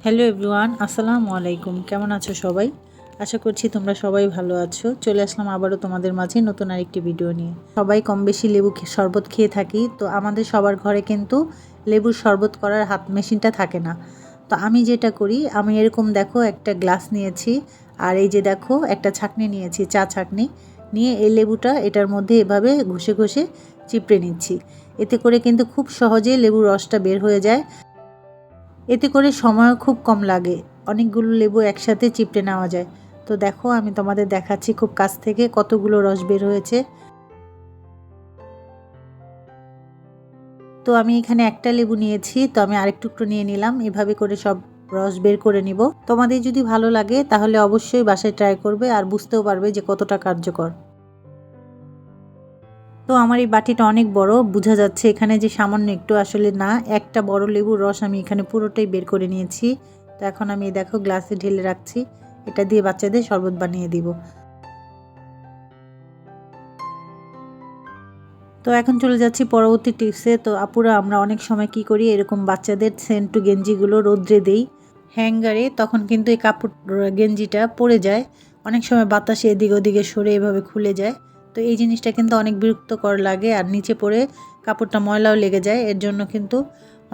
Hello everyone, আসসালামু আলাইকুম। কেমন আছো সবাই? আশা করছি তোমরা সবাই ভালো আছো। চলে আসলাম আবারও তোমাদের মাঝে নতুন আরেকটি ভিডিও নিয়ে। সবাই কম বেশি লেবু শরবত খেয়ে থাকি, তো আমাদের সবার ঘরে কিন্তু লেবুর শরবত করার হাত মেশিনটা থাকে না। তো আমি যেটা করি, আমি এরকম দেখো একটা গ্লাস নিয়েছি, আর এই যে দেখো একটা ছাঁকনি নিয়েছি, চা ছাঁকনি নিয়ে এই লেবুটা এটার মধ্যে এভাবে ঘষে ঘষে চিপড়ে নিচ্ছি। এতে করে কিন্তু খুব সহজে লেবুর রসটা বের হয়ে যায়। এতে করে সময়ও খুব কম লাগে, অনেকগুলো লেবু একসাথে চিপটে নেওয়া যায়। তো দেখো আমি তোমাদের দেখাচ্ছি খুব কাছ থেকে কতগুলো রস বের হয়েছে। তো আমি এখানে একটা লেবু নিয়েছি, তো আমি আরেক টুকরো নিয়ে নিলাম। এভাবে করে সব রস বের করে নিব। তোমাদের যদি ভালো লাগে তাহলে অবশ্যই বাসায় ট্রাই করবে, আর বুঝতেও পারবে যে কতটা কার্যকর। তো আমার এই বাটিটা অনেক বড়, বোঝা যাচ্ছে এখানে যে সামান্য একটু, আসলে না, একটা বড় লেবুর রস আমি এখানে পুরোটাই বের করে নিয়েছি। তো এখন আমি দেখো গ্লাসে ঢেলে রাখছি, এটা দিয়ে বাচ্চাদের শরবত বানিয়ে দিব। তো এখন চলে যাচ্ছি পরবর্তী টিপসে। তো আপুরা আমরা অনেক সময় কি করি, এরকম বাচ্চাদের সেন্টু গেঞ্জিগুলো রোদ্রে দেই হ্যাঙ্গারে, তখন কিন্তু এই কাপড় গেঞ্জিটা পড়ে যায়। অনেক সময় বাতাসে এদিকে ওদিকে সরে এভাবে খুলে যায়। তো এই জিনিসটা কিন্তু অনেক বিরক্তকর লাগে, আর নিচে পড়ে কাপড়টা ময়লাও লেগে যায়। এর জন্য কিন্তু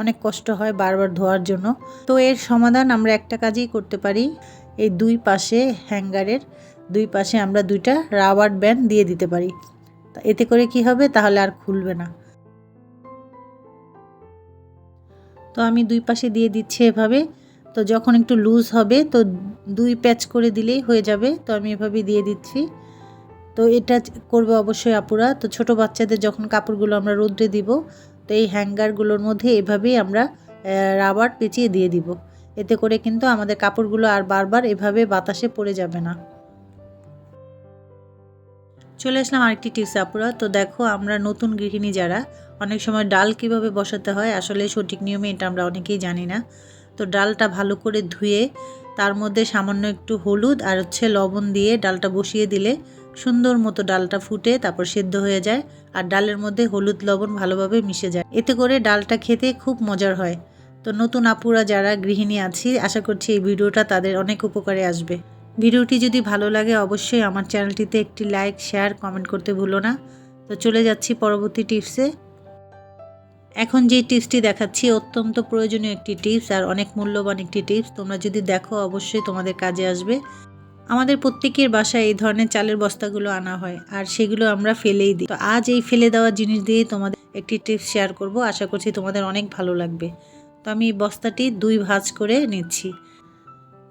অনেক কষ্ট হয় বারবার ধোয়ার জন্য। তো এর সমাধান আমরা একটা কাজই করতে পারি, এই দুই পাশে হ্যাঙ্গারের দুই পাশে আমরা দুইটা রাবার ব্যান্ড দিয়ে দিতে পারি। এতে করে কি হবে, তাহলে আর খুলবে না। তো আমি দুই পাশে দিয়ে দিচ্ছি এভাবে। তো যখন একটু লুজ হবে তো দুই প্যাচ করে দিলেই হয়ে যাবে। তো আমি এভাবে দিয়ে দিচ্ছি। তো এটা করবে অবশ্যই আপুরা। তো ছোট বাচ্চাদের যখন কাপড়গুলো আমরা রোদ্রে দিব, তো এই হ্যাঙ্গারগুলোর মধ্যে এভাবেই আমরা রাবার পেঁচিয়ে দিয়ে দিব। এতে করে কিন্তু আমাদের কাপড়গুলো আর বারবার এভাবে বাতাসে পড়ে যাবে না। চলে আসলাম আরেকটি টিপস আপুরা। তো দেখো আমরা নতুন গৃহিণী যারা, অনেক সময় ডাল কিভাবে বসাতে হয় আসলে সঠিক নিয়মে এটা আমরা অনেকেই জানি না। তো ডালটা ভালো করে ধুয়ে তার মধ্যে সামান্য একটু হলুদ আর লবণ দিয়ে ডালটা বসিয়ে দিলে সুন্দর মতো ডালটা ফুটে তারপর সেদ্ধ হয়ে যায়, আর ডালের মধ্যে হলুদ লবণ ভালোভাবে মিশে যায়। এতে করে ডালটা খেতে খুব মজার হয়। তো নতুন আপুরা যারা গৃহিণী আছি, আশা করছি এই ভিডিওটা তাদের অনেক উপকারে আসবে। ভিডিওটি যদি ভালো লাগে অবশ্যই আমার চ্যানেলটিতে একটি লাইক, শেয়ার, কমেন্ট করতে ভুলো না। তো চলে যাচ্ছি পরবর্তী টিপসে। এখন যে টিপসটি দেখাচ্ছি অত্যন্ত প্রয়োজনীয় একটি টিপস, আর অনেক মূল্যবান একটি টিপস। তোমরা যদি দেখো অবশ্যই তোমাদের কাজে আসবে। আমাদের প্রত্যেকের বাসায় এই ধরনের চালের বস্তাগুলো আনা হয়, আর সেগুলো আমরা ফেলেই দিই। তো আজ এই ফেলে দেওয়া জিনিস দিয়েই তোমাদের একটি টিপস শেয়ার করব, আশা করছি তোমাদের অনেক ভালো লাগবে। তো আমি এই বস্তাটি দুই ভাঁজ করে নিচ্ছি।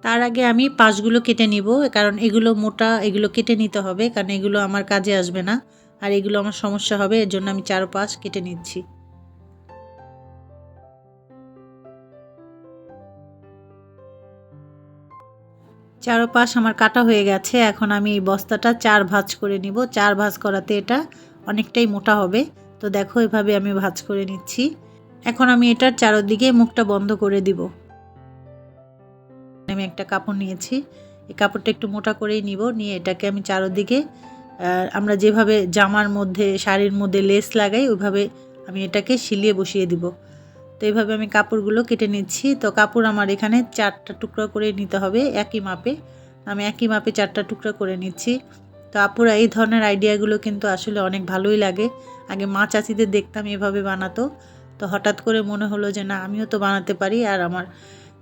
তার আগে আমি পাশগুলো কেটে নিব, কারণ এগুলো মোটা, এগুলো কেটে নিতে হবে, কারণ এগুলো আমার কাজে আসবে না, আর এগুলো আমার সমস্যা হবে। এর জন্য আমি চারপাশ কেটে নিচ্ছি। চারপাশ আমার কাটা হয়ে গেছে। এখন আমি এই বস্তাটা চার ভাঁজ করে নিব। চার ভাঁজ করাতে এটা অনেকটাই মোটা হবে। তো দেখো এভাবে আমি ভাঁজ করে নিচ্ছি। এখন আমি এটার চারদিকে মুখটা বন্ধ করে দিব। আমি একটা কাপড় নিয়েছি, এই কাপড়টা একটু মোটা করেই নিব, নিয়ে এটাকে আমি চারদিকে আমরা যেভাবে জামার মধ্যে, শাড়ির মধ্যে লেস লাগাই ওইভাবে আমি এটাকে সিলিয়ে বসিয়ে দিব। তো এইভাবে আমি কাপড়গুলো কেটে নিচ্ছি। তো কাপড় আমার এখানে চারটা টুকরা করে নিতে হবে একই মাপে। আমি একই মাপে চারটা টুকরা করে নিচ্ছি। তো আপুরা এই ধরনের আইডিয়াগুলো কিন্তু আসলে অনেক ভালোই লাগে। আগে মা চাচিদের দেখতাম এভাবে বানাতো, তো হঠাৎ করে মনে হলো যে না, আমিও তো বানাতে পারি, আর আমার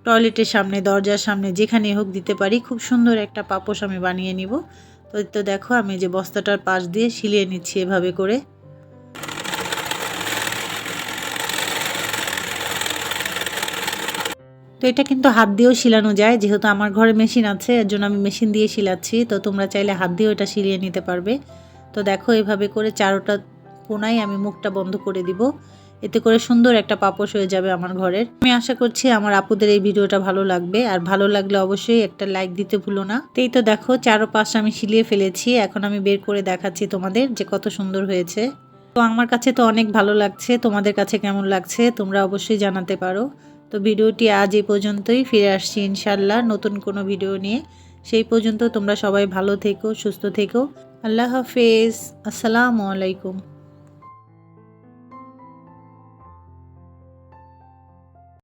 টয়লেটের সামনে, দরজার সামনে, যেখানে হোক দিতে পারি। খুব সুন্দর একটা পাপোশ আমি বানিয়ে নিব। তো দেখো আমি যে বস্তাটার পাশ দিয়ে সিলিয়ে নিচ্ছি এভাবে করে। তো এটা কিন্তু হাত দিয়েও শিলানো যায়, যেহেতু আমার ঘরে মেশিন আছে এর জন্য আমি মেশিন দিয়ে শিলাচ্ছি। তো তোমরা চাইলে হাত দিয়েও এটা শিলিয়ে নিতে পারবে। তো দেখো এভাবে করে চারোটা কোণায় আমি মুখটা বন্ধ করে দিব। এতে করে সুন্দর একটা পাপোশ হয়ে যাবে আমার ঘরের। আমি আশা করছি আমার আপুদের এই ভিডিওটা ভালো লাগবে, আর ভালো লাগলে অবশ্যই একটা লাইক দিতে ভুলো না। তো দেখো চারপাশ আমি শিলিয়ে ফেলেছি। এখন আমি বের করে দেখাচ্ছি তোমাদের যে কত সুন্দর হয়েছে। তো আমার কাছে তো অনেক ভালো লাগছে, তোমাদের কাছে কেমন লাগছে তোমরা অবশ্যই জানাতে পারো। তো ভিডিওটি আজ এই পর্যন্তই, ফিরে আসছি ইনশাল্লাহ নতুন কোনো ভিডিও নিয়ে। সেই পর্যন্ত তোমরা সবাই ভালো থেকো, সুস্থ থেকো। আল্লাহ হাফেজ, আসসালামু আলাইকুম।